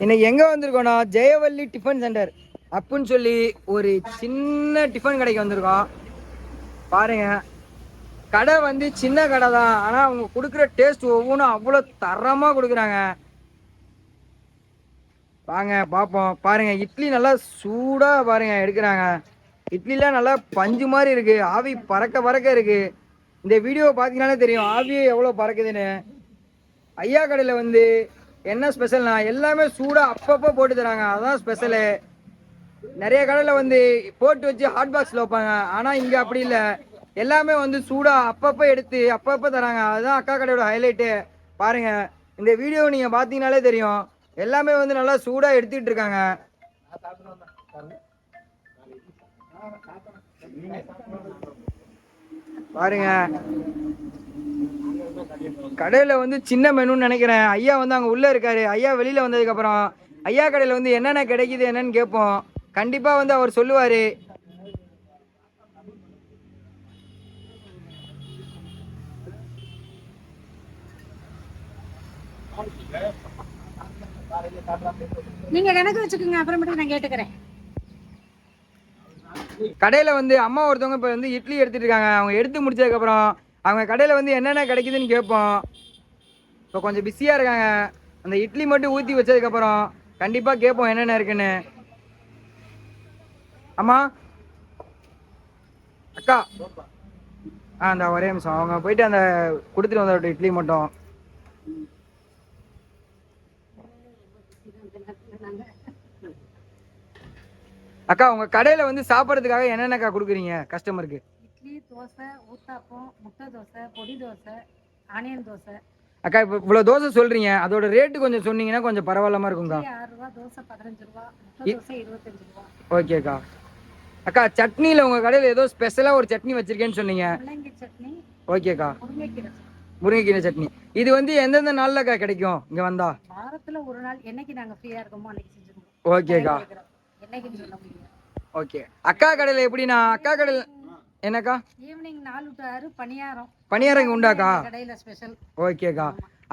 இன்னைக்கு எங்கே வந்திருக்கோன்னா Jayavalli tiffin centre அப்படின்னு சொல்லி ஒரு சின்ன டிஃபன் கடைக்கு வந்திருக்கோம். பாருங்க, கடை வந்து சின்ன கடை தான், ஆனால் அவங்க கொடுக்குற டேஸ்ட் ஒவ்வொன்றும் அவ்வளோ தரமாக கொடுக்குறாங்க. வாங்க பார்ப்போம். பாருங்க, இட்லி நல்லா சூடாக பாருங்க எடுக்கிறாங்க. இட்லிலாம் நல்லா பஞ்சு மாதிரி இருக்கு, ஆவி பறக்க பறக்க இருக்கு. இந்த வீடியோ பார்த்தீங்கன்னாலே தெரியும் ஆவியே எவ்வளோ பறக்குதுன்னு. ஐயா கடையில் வந்து என்ன ஸ்பெஷல்னா எல்லாமே சூடாக அப்பப்போ போட்டு தராங்க, அதுதான் ஸ்பெஷலு. நிறைய கடையில் வந்து போட்டு வச்சு ஹாட் பாக்ஸில் வைப்பாங்க, ஆனால் இங்கே அப்படி இல்லை. எல்லாமே வந்து சூடாக அப்பப்போ எடுத்து அப்பப்போ தராங்க, அதுதான் அக்கா கடையோட ஹைலைட்டு. பாருங்க, இந்த வீடியோ நீங்கள் பார்த்தீங்கன்னாலே தெரியும் எல்லாமே வந்து நல்லா சூடாக எடுத்துக்கிட்டு இருக்காங்க. பாருங்க, கடையில் வந்து சின்ன மெனுன்னு நினைக்கிறேன். ஐயா வந்து அங்கே உள்ளே இருக்காரு. ஐயா வெளியில் வந்ததுக்கப்புறம் ஐயா கடையில் வந்து என்னென்ன கிடைக்குது என்னன்னு கேட்போம். கண்டிப்பாக வந்து அவர் சொல்லுவார். நீங்க கணக்கு வச்சுக்கோங்க, அப்புறமேட்டு நான் கேட்டுக்கிறேன். கடையில் வந்து அம்மா ஒருத்தவங்க இப்போ வந்து இட்லி எடுத்துட்டு இருக்காங்க. அவங்க எடுத்து முடிச்சதுக்கப்புறம் அவங்க கடையில் வந்து என்னென்ன கிடைக்குதுன்னு கேட்போம். இப்போ கொஞ்சம் பிஸியாக இருக்காங்க. அந்த இட்லி மட்டும் ஊற்றி வச்சதுக்கப்புறம் கண்டிப்பாக கேட்போம் என்னென்ன இருக்குன்னு. அம்மா, அக்கா, அந்த ஒரே நிமிஷம், அவங்க போயிட்டு அந்த கொடுத்துட்டு வந்த இட்லி மட்டும். அக்கா, உங்க கடையில வந்து சாப்பிட்றதுக்காக என்னென்னக்கா கொடுக்குறீங்க கஸ்டமருக்கு? இட்லி, தோசை, ஊத்தாப்பம், முட்டை தோசை, பொடி தோசை, ஆனியன் தோசை. அக்கா, இப்போ இவ்வளோ தோசை சொல்றீங்க, அதோட ரேட்டு கொஞ்சம் சொன்னீங்கன்னா கொஞ்சம் பரவாயில்லாம இருக்கும்க்கா. 6 ரூபா தோசை, 15 ரூபா, முட்டை தோசை 25 ரூபா. ஓகேக்கா. அக்கா, சட்னியில் உங்கள் கடையில் ஏதோ ஸ்பெஷலாக ஒரு சட்னி வச்சிருக்கேன்னு சொன்னீங்க. முள்ளங்கி சட்னி. ஓகேக்கா. முருங்கைக்கீரை. முருங்கைக்கீரை சட்னி இது வந்து எந்தெந்த நாள்லக்கா கிடைக்கும் இங்கே வந்தா? வாரத்தில் ஒரு நாள், என்னைக்கு நாங்கள் ஃப்ரீயாக இருக்கோமோ அன்னைக்கு செஞ்சுருவோம். ஓகேக்கா. என்னைக்குன்னு சொல்ல முடியும். ஓகே. அக்கா கடையில் எப்படின்னா, அக்கா கடையில் என்னக்கா ஈவினிங் 4 to 6 பணியாரம். பணியாரம் உண்டாக்கா? கடையில் ஸ்பெஷல். ஓகேக்கா.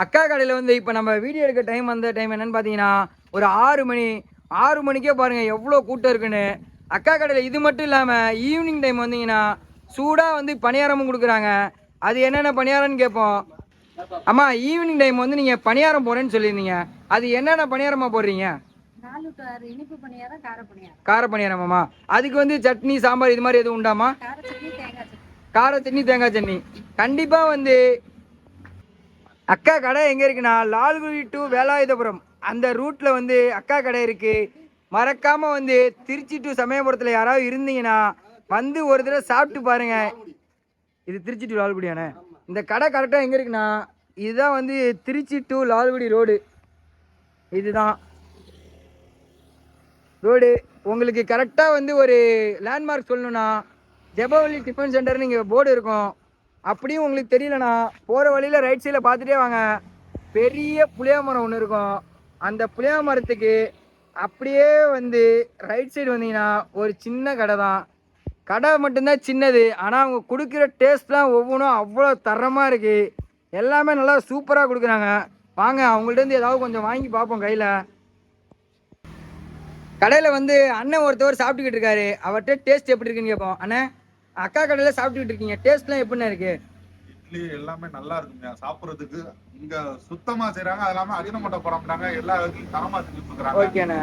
அக்கா கடையில் வந்து இப்போ நம்ம வீடியோ எடுக்க டைம் வந்த டைம் என்னன்னு பார்த்தீங்கன்னா ஒரு 6 மணி. 6 மணிக்கே பாருங்கள் எவ்வளோ கூட்டம் இருக்குன்னு. அக்கா கடையில் இது மட்டும் இல்லாமல் ஈவினிங் டைம் வந்தீங்கன்னா சூடாக வந்து பணியாரமும் கொடுக்குறாங்க. அது என்னென்ன பணியாரம்னு கேட்போம். அம்மா, ஈவினிங் டைம் வந்து நீங்கள் பணியாரம் போடுறேன்னு சொல்லியிருந்தீங்க, அது என்னென்ன பணியாரமாக போடுறீங்க? 4 to 6 இனிப்பு பணியாரம், கார பணியாரம். கார பணியாரமாம்மா. அதுக்கு வந்து சட்னி சாம்பார் இது மாதிரி எதுவும் உண்டாமா? கார சட்னி, தேங்காய் சட்னி. கார சட்னி, தேங்காய் சட்னி. கண்டிப்பாக வந்து அக்கா கடை எங்கே இருக்குன்னா லால்குடி டு வேலாயுதபுரம் அந்த ரூட்டில் வந்து அக்கா கடை இருக்குது. மறக்காமல் வந்து திருச்சி டு சமயபுரத்தில் யாராவது இருந்தீங்கன்னா வந்து ஒரு தடவை சாப்பிட்டு பாருங்கள். இது திருச்சி டு லால்குடியானே. இந்த கடை கரெக்டாக எங்கே இருக்குன்னா இதுதான் வந்து திருச்சி டு லால்குடி ரோடு. இதுதான் ரோடு. உங்களுக்கு கரெக்டாக வந்து ஒரு லேண்ட்மார்க் சொல்லணுன்னா ஜெபவள்ளி டிஃபன் சென்டர்னு இங்கே போர்டு இருக்கும். அப்படியும் உங்களுக்கு தெரியலனா போகிற வழியில் ரைட் சைடில் பார்த்துட்டே வாங்க, பெரிய புளிய மரம் ஒன்று இருக்கும். அந்த புளிய மரத்துக்கு அப்படியே வந்து ரைட் சைடு வந்தீங்கன்னா ஒரு சின்ன கடை தான். கடை மட்டும்தான் சின்னது, ஆனால் அவங்க கொடுக்குற டேஸ்ட்லாம் ஒவ்வொன்றும் அவ்வளோ தரமாக இருக்குது. எல்லாமே நல்லா சூப்பராக கொடுக்குறாங்க. வாங்க, அவங்கள்ட்ட ஏதாவது கொஞ்சம் வாங்கி பார்ப்போம் கையில். கடையில் வந்து அண்ணன் ஒருத்தவர் சாப்பிட்டுக்கிட்டு இருக்காரு, அவர்கிட்ட டேஸ்ட் எப்படி இருக்குன்னு கேட்போம். அண்ணன், அக்கா கடையில் சாப்பிட்டுக்கிட்டு இருக்கீங்க, டேஸ்ட்லாம் எப்படின்னா இருக்கு? இட்லி எல்லாமே நல்லா இருக்குங்க சாப்பிட்றதுக்கு. இங்க சுத்தமா செய்யறாங்க, அது இல்லாம அஜினமோட்டோ போட மாட்டாங்க, எல்லா இடத்துலயும் தரமா செஞ்சு கொடுக்குறாங்க. ஓகேண்ணே.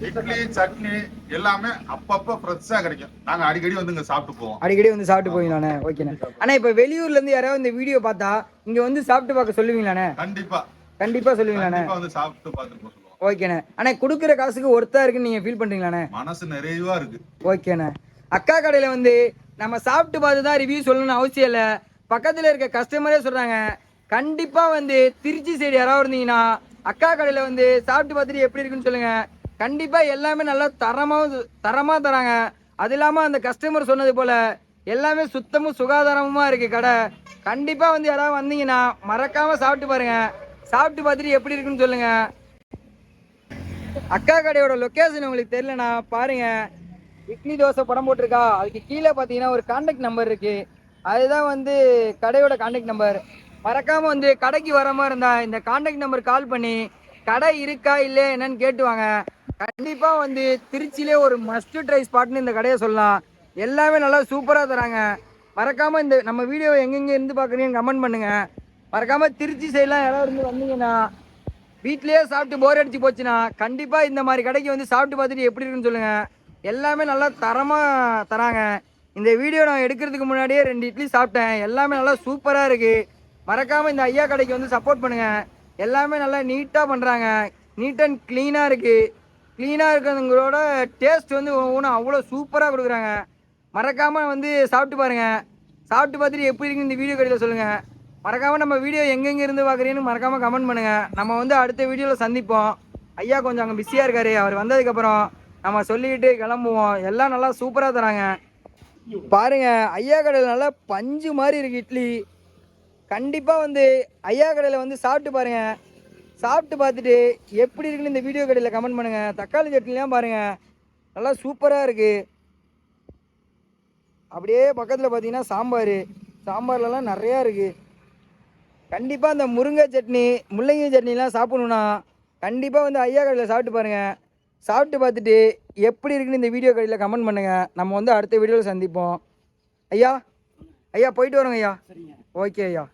இட்லி சட்னி எல்லாமே அப்பப்போ ஃப்ரெஷ்ஷா கிடைக்கும். நாங்க அடிக்கடி வந்து இங்க சாப்பிட்டு போவோம். அடிக்கடி வந்து சாப்பிட்டு போவீங்களாண்ணே? ஓகேண்ணே. அண்ணா, இப்போ வெளியூர்ல இருந்து யாராவது இந்த வீடியோ பார்த்தா இங்க வந்து சாப்பிட்டு பார்க்க சொல்லுவீங்களாண்ணே? கண்டிப்பா கண்டிப்பா சொல்லுவீங்களாண்ணே? வந்து சாப்பிட்டு பார்த்துட்டு போக சொல்லுவோம். ஓகேண்ணே. அண்ணா, கொடுக்குற காசுக்கு ஒர்த்தா இருக்குன்னு நீங்க ஃபீல் பண்றீங்களாண்ணே? மனசு நிறைவா இருக்கு. ஓகேண்ணே. அக்கா கடையில வந்து நம்ம சாப்பிட்டு பார்த்து தான் ரிவ்யூ சொல்லணும்னு அவசியம் இல்லை, பக்கத்தில் இருக்க கஸ்டமரே சொல்கிறாங்க. கண்டிப்பாக வந்து திருச்சி சைடு யாராவது இருந்தீங்கன்னா அக்கா கடையில் வந்து சாப்பிட்டு பார்த்துட்டு எப்படி இருக்குன்னு சொல்லுங்கள். கண்டிப்பாக எல்லாமே நல்லா தரமாக தராங்க. அது இல்லாமல் அந்த கஸ்டமர் சொன்னது போல் எல்லாமே சுத்தமும் சுகாதாரமுமாக இருக்குது கடை. கண்டிப்பாக வந்து யாராவது வந்தீங்கன்னா மறக்காமல் சாப்பிட்டு பாருங்கள். சாப்பிட்டு பார்த்துட்டு எப்படி இருக்குன்னு சொல்லுங்கள். அக்கா கடையோட லொக்கேஷன் உங்களுக்கு தெரியலனா பாருங்கள், இட்லி தோசை படம் போட்டிருக்கா, அதுக்கு கீழே பார்த்தீங்கன்னா ஒரு கான்டாக்ட் நம்பர் இருக்குது. அதுதான் வந்து கடையோட கான்டாக்ட் நம்பர். மறக்காமல் வந்து கடைக்கு வர மாதிரி இருந்தால் இந்த கான்டாக்ட் நம்பர் கால் பண்ணி கடை இருக்கா இல்லையா என்னன்னு கேட்டுவாங்க. கண்டிப்பா வந்து திருச்சியிலே ஒரு மஸ்ட் ட்ரை ஸ்பாட்னு இந்த கடையை சொல்லலாம். எல்லாமே நல்லா சூப்பரா தராங்க. மறக்காம இந்த நம்ம வீடியோ எங்கெங்க இருந்து பாக்குறீங்கன்னு கமெண்ட் பண்ணுங்க. மறக்காம திருச்சி சைட்லாம் யாராவது இருந்து வந்தீங்கன்னா வீட்லயே சாப்பிட்டு போர் அடிச்சு போச்சுன்னா கண்டிப்பா இந்த மாதிரி கடைக்கு வந்து சாப்பிட்டு பார்த்துட்டு எப்படி இருக்குன்னு சொல்லுங்க. எல்லாமே நல்லா தரமா தராங்க. இந்த வீடியோ நான் எடுக்கிறதுக்கு முன்னாடியே 2 இட்லி சாப்பிட்டேன். எல்லாமே நல்லா சூப்பரா இருக்கு. மறக்காம இந்த ஐயா கடைக்கு வந்து சப்போர்ட் பண்ணுங்க. எல்லாமே நல்லா நீட்டா பண்றாங்க. நீட் அண்ட் கிளீனா இருக்கு. கிளீனா இருக்கிறதுங்களோட டேஸ்ட் வந்து ஒவ்வொன்றும் அவ்வளோ சூப்பராக கொடுக்குறாங்க. மறக்காம வந்து சாப்பிட்டு பாருங்க. சாப்பிட்டு பார்த்துட்டு எப்படி இருக்குன்னு இந்த வீடியோ கடையில் சொல்லுங்க. மறக்காம நம்ம வீடியோ எங்கெங்க இருந்து பார்க்குறீங்கன்னு மறக்காம கமெண்ட் பண்ணுங்க. நம்ம வந்து அடுத்த வீடியோவில் சந்திப்போம். ஐயா கொஞ்சம் அங்கே பிஸியாக இருக்காரு. அவர் வந்ததுக்கப்புறம் நம்ம சொல்லிக்கிட்டு கிளம்புவோம். எல்லாம் நல்லா சூப்பராக தராங்க. பாருங்க ஐயா கடையில் நல்லா பஞ்சு மாதிரி இருக்கு இட்லி. கண்டிப்பாக வந்து ஐயா கடையில் வந்து சாப்பிட்டு பாருங்க. சாப்பிட்டு பார்த்துட்டு எப்படி இருக்குன்னு இந்த வீடியோ கடையில் கமெண்ட் பண்ணுங்க. தக்காளி சட்னிலாம் பாருங்க நல்லா சூப்பராக இருக்கு. அப்படியே பக்கத்தில் பார்த்தீங்கன்னா சாம்பார்லலாம் நிறையா இருக்கு. கண்டிப்பாக அந்த முருங்கை சட்னி முள்ளங்கி சட்னிலாம் சாப்பிடணுன்னா கண்டிப்பாக வந்து ஐயா கடையில் சாப்பிட்டு பாருங்கள். சாப்பிட்டு பார்த்துட்டு எப்படி இருக்குன்னு இந்த வீடியோ கடையில் கமெண்ட் பண்ணுங்கள். நம்ம வந்து அடுத்த வீடியோவில் சந்திப்போம். ஐயா ஐயா போயிட்டு வரோங்க ஐயா. ஓகே ஐயா.